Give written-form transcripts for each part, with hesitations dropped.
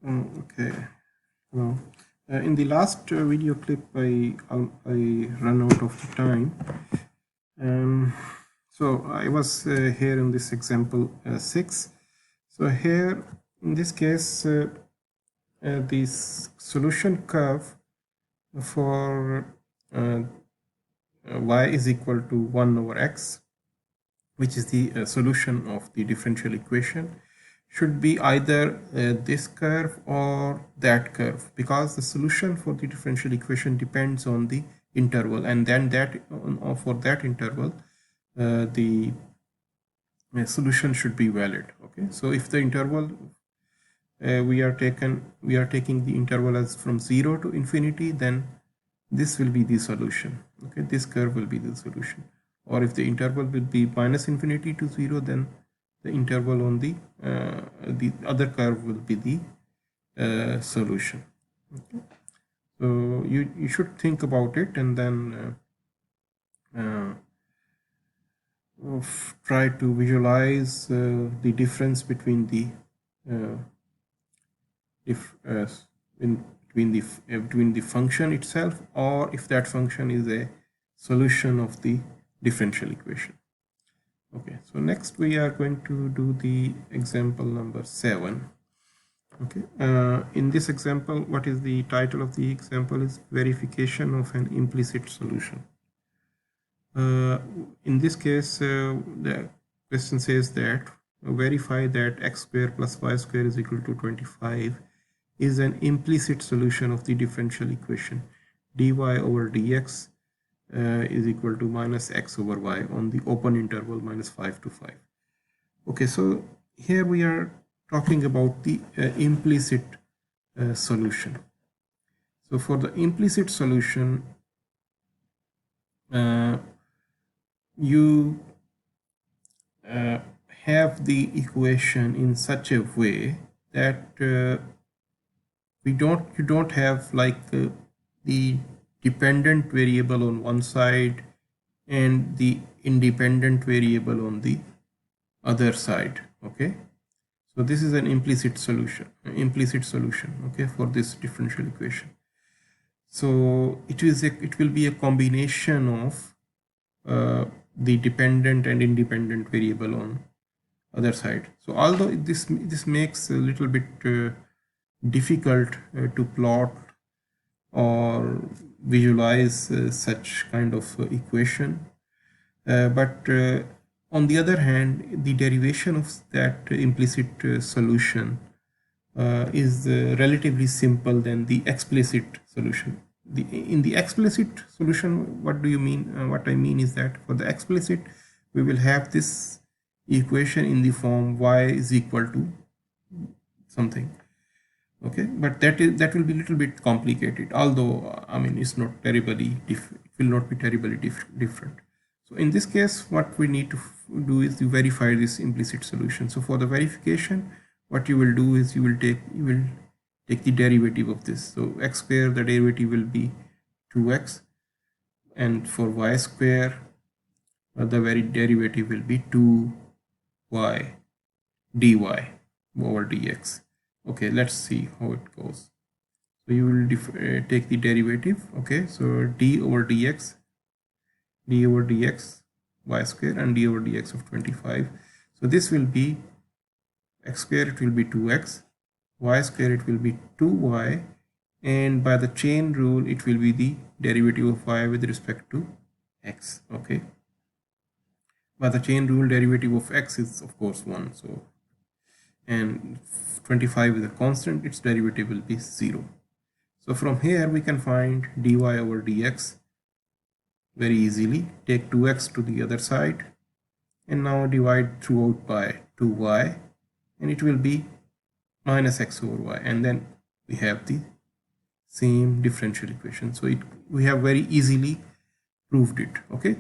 Okay. Well, in the last video clip, I run out of the time. So I was here in this example 6. So here in this case, this solution curve for y is equal to 1 over x, which is the solution of the differential equation, should be either this curve or that curve, because the solution for the differential equation depends on the interval, and then for that interval the solution should be valid. Okay, so if the interval we are taking the interval as from 0 to infinity, then this will be the solution. Okay, this curve will be the solution. Or if the interval will be minus infinity to 0, then the interval on the other curve will be the solution. Okay. So you should think about it, and then try to visualize the difference between the between the function itself, or if that function is a solution of the differential equation. Okay, so next we are going to do the example number 7. Okay, in this example, what is the title of the example is verification of an implicit solution. In this case, the question says that verify that x square plus y square is equal to 25 is an implicit solution of the differential equation dy over dx is equal to minus x over y on the open interval minus 5 to 5. Okay, so here we are talking about the implicit solution. So for the implicit solution, you have the equation in such a way that you don't have like the dependent variable on one side and the independent variable on the other side. Okay, so this is an implicit solution, okay, for this differential equation. So it will be a combination of the dependent and independent variable on other side. So although this makes a little bit difficult to plot or visualize such kind of equation, but on the other hand, the derivation of that implicit solution is relatively simple than the explicit solution. In the explicit solution, what do you mean? What I mean is that for the explicit, we will have this equation in the form y is equal to something. Okay, but that will be a little bit complicated, although I mean it's not terribly it will not be terribly different. So in this case, what we need to do is to verify this implicit solution. So for the verification, what you will do is you will take the derivative of this. So x square, the derivative will be 2x, and for y square, the very derivative will be 2y dy over dx. Okay, let's see how it goes. So you will take the derivative. Okay, so d over dx y square and d over dx of 25. So this will be x square, it will be 2x, y square it will be 2y, and by the chain rule it will be the derivative of y with respect to x. Okay, by the chain rule, derivative of x is of course 1, so, and 25 is a constant, its derivative will be 0. So from here we can find dy over dx very easily. Take 2x to the other side and now divide throughout by 2y, and it will be minus x over y, and then we have the same differential equation. So we have very easily proved it. Okay,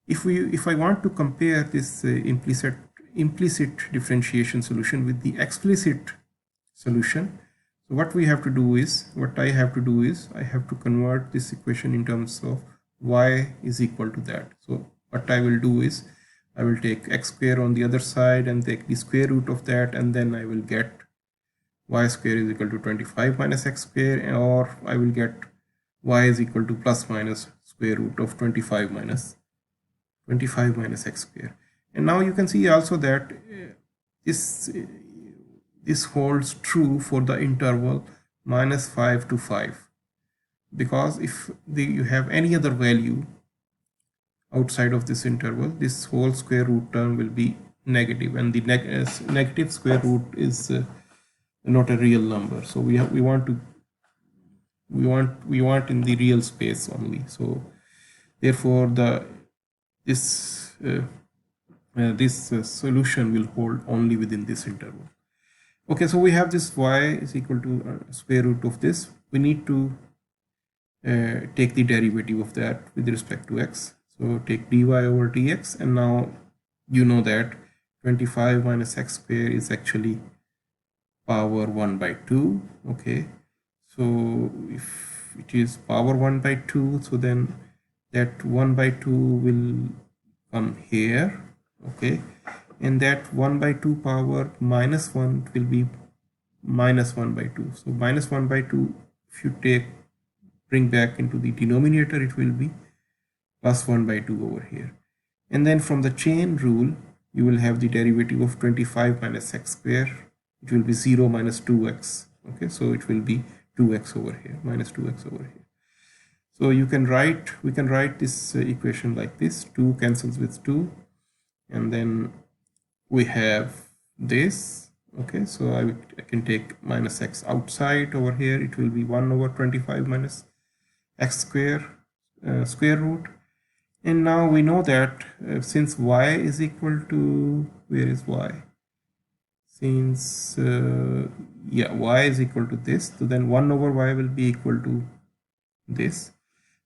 if I want to compare this implicit differentiation solution with the explicit solution, so what I have to do is I have to convert this equation in terms of y is equal to that. So what I will do is I will take x square on the other side and take the square root of that, and then I will get y square is equal to 25 minus x square, or I will get y is equal to plus minus square root of 25 minus x square. And now you can see also that this holds true for the interval minus 5 to 5, because if you have any other value outside of this interval, this whole square root term will be negative, and the negative square root is not a real number. So we want in the real space only. So therefore this solution will hold only within this interval. Okay, so we have this y is equal to square root of this. We need to take the derivative of that with respect to x. So take dy over dx, and now you know that 25 minus x square is actually power 1 by 2. Okay, so if it is power 1 by 2, so then that 1 by 2 will come here. Okay, and that 1 by 2 power minus 1 will be minus 1 by 2. So minus 1 by 2, if you bring back into the denominator, it will be plus 1 by 2 over here. And then from the chain rule, you will have the derivative of 25 minus x square. It will be 0 minus 2x. Okay, so it will be 2x over here, minus 2x over here. So we can write this equation like this. 2 cancels with 2, and then we have this. Okay, so I can take minus x outside over here. It will be 1 over 25 minus x square square root. And now we know that since y is equal to, where is y? Since y is equal to this, so then 1 over y will be equal to this.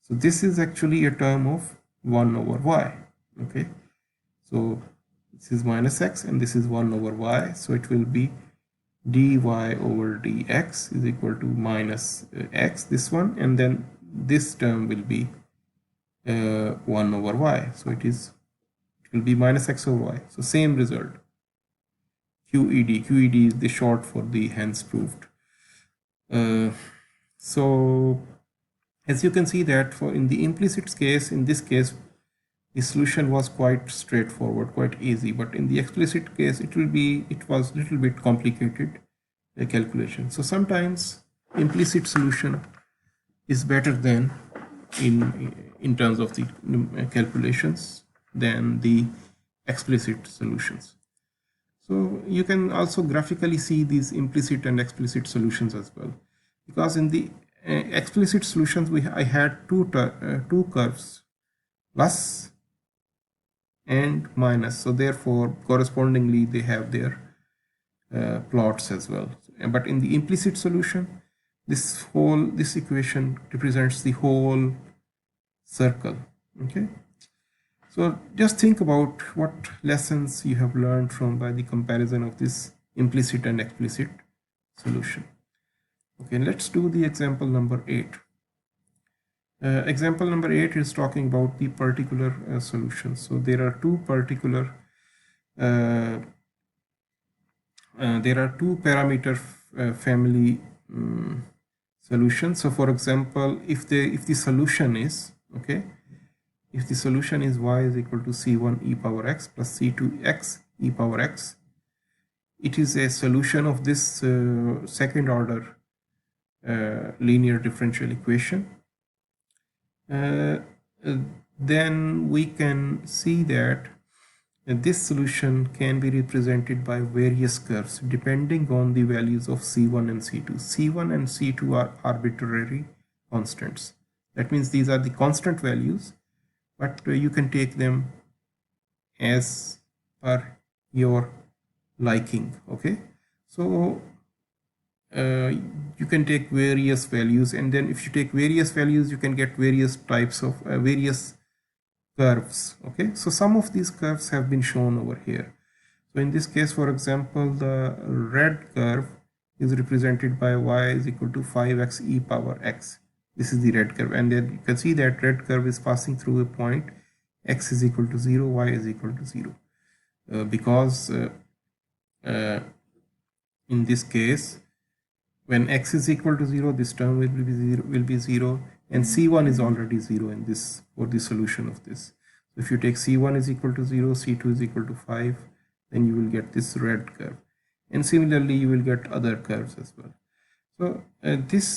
So this is actually a term of 1 over y. Okay, so this is minus x and this is 1 over y, so it will be dy over dx is equal to minus x, this one, and then this term will be 1 over y, so it will be minus x over y. So same result. QED is the short for the hence proved. So as you can see that in the implicit case, in this case the solution was quite straightforward, quite easy, but in the explicit case it was a little bit complicated calculation. So sometimes implicit solution is better than in terms of the calculations than the explicit solutions. So you can also graphically see these implicit and explicit solutions as well, because in the explicit solutions I had two curves, plus and minus, so therefore correspondingly they have their plots as well. But in the implicit solution, this equation represents the whole circle. Okay, so just think about what lessons you have learned by the comparison of this implicit and explicit solution. Okay, let's do the example number 8. Example number 8 is talking about the particular solutions. So there are two particular parameter family solutions. So for example, if the solution is, okay, if the solution is y is equal to c1 e power x plus c2 x e power x, it is a solution of this second order linear differential equation. Then we can see that this solution can be represented by various curves depending on the values of c1 and c2. c1 and c2 are arbitrary constants. That means these are the constant values, but you can take them as per your liking. Okay, so you can take various values, and then if you take various values you can get various types of various curves. Okay, so some of these curves have been shown over here. So in this case, for example, the red curve is represented by y is equal to 5x e power x. This is the red curve, and then you can see that red curve is passing through a point x is equal to 0, y is equal to 0, because in this case when x is equal to 0, this term will be 0, and c1 is already 0 in this for the solution of this. So if you take c1 is equal to 0, c2 is equal to 5, then you will get this red curve, and similarly you will get other curves as well. So this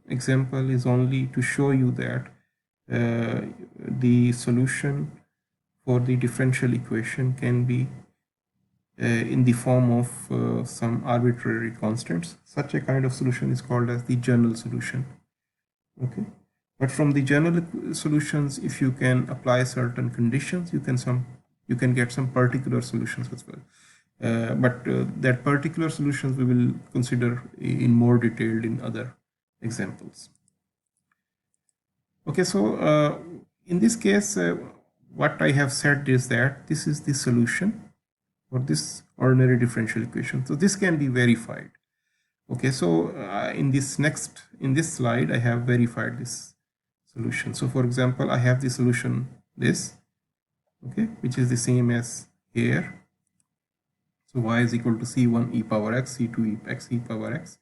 example is only to show you that the solution for the differential equation can be in the form of some arbitrary constants. Such a kind of solution is called as the general solution. Okay, but from the general solutions, if you can apply certain conditions, you can get some particular solutions as well. But that particular solutions we will consider in more detail in other examples. Okay, so in this case, what I have said is that this is the solution for this ordinary differential equation. So this can be verified. Okay, so in this slide, I have verified this solution. So for example, I have the solution this, okay, which is the same as here. So y is equal to c1 e power x, c2 x e power x.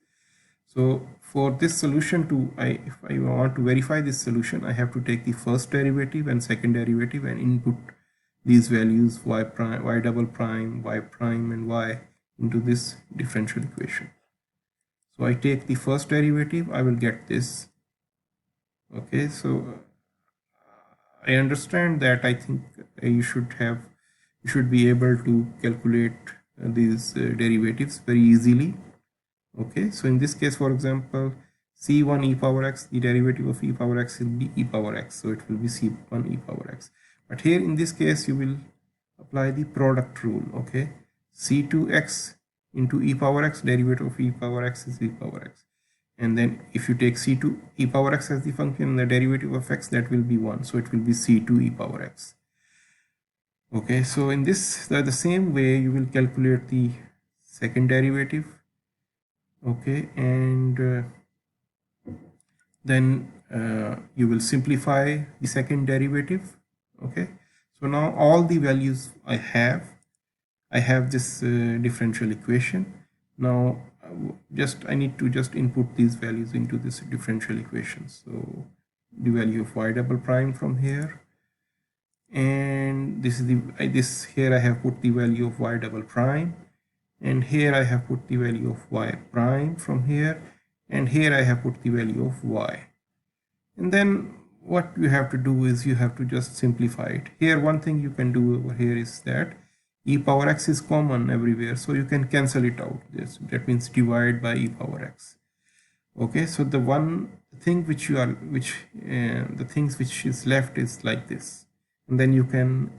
So for this solution if I want to verify this solution, I have to take the first derivative and second derivative and input these values y prime, y double prime, y prime, and y into this differential equation. So I take the first derivative, I will get this. Okay, so I understand that I think you should be able to calculate these derivatives very easily. Okay, so in this case, for example, c1 e power x, the derivative of e power x will be e power x, so it will be c1 e power x. But here in this case, you will apply the product rule. Okay, c2x into e power x, derivative of e power x is e power x, and then if you take c2 e power x as the function, the derivative of x, that will be 1, so it will be c2 e power x. Okay, so in this the same way you will calculate the second derivative. Okay, and then you will simplify the second derivative. Okay, so now all the values I have this differential equation. Now I need to just input these values into this differential equation. So the value of y double prime from here, and this is here I have put the value of y double prime, and here I have put the value of y prime from here, and here I have put the value of y. And then what you have to do is you have to just simplify it. Here one thing you can do over here is that e power x is common everywhere, so you can cancel it out. That means divide by e power x. Okay, so the thing which is left is like this, and then you can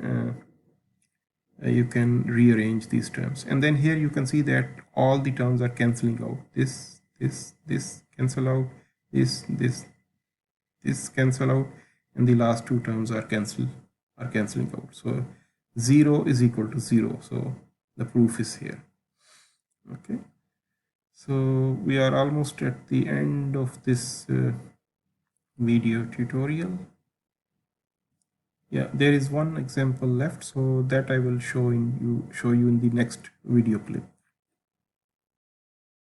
rearrange these terms, and then here you can see that all the terms are cancelling out. This cancel out, this cancel out, and the last two terms are cancelling out. So 0 is equal to 0, so the proof is here. Okay, so we are almost at the end of this video tutorial. Yeah, there is one example left, so that I will show you in the next video clip.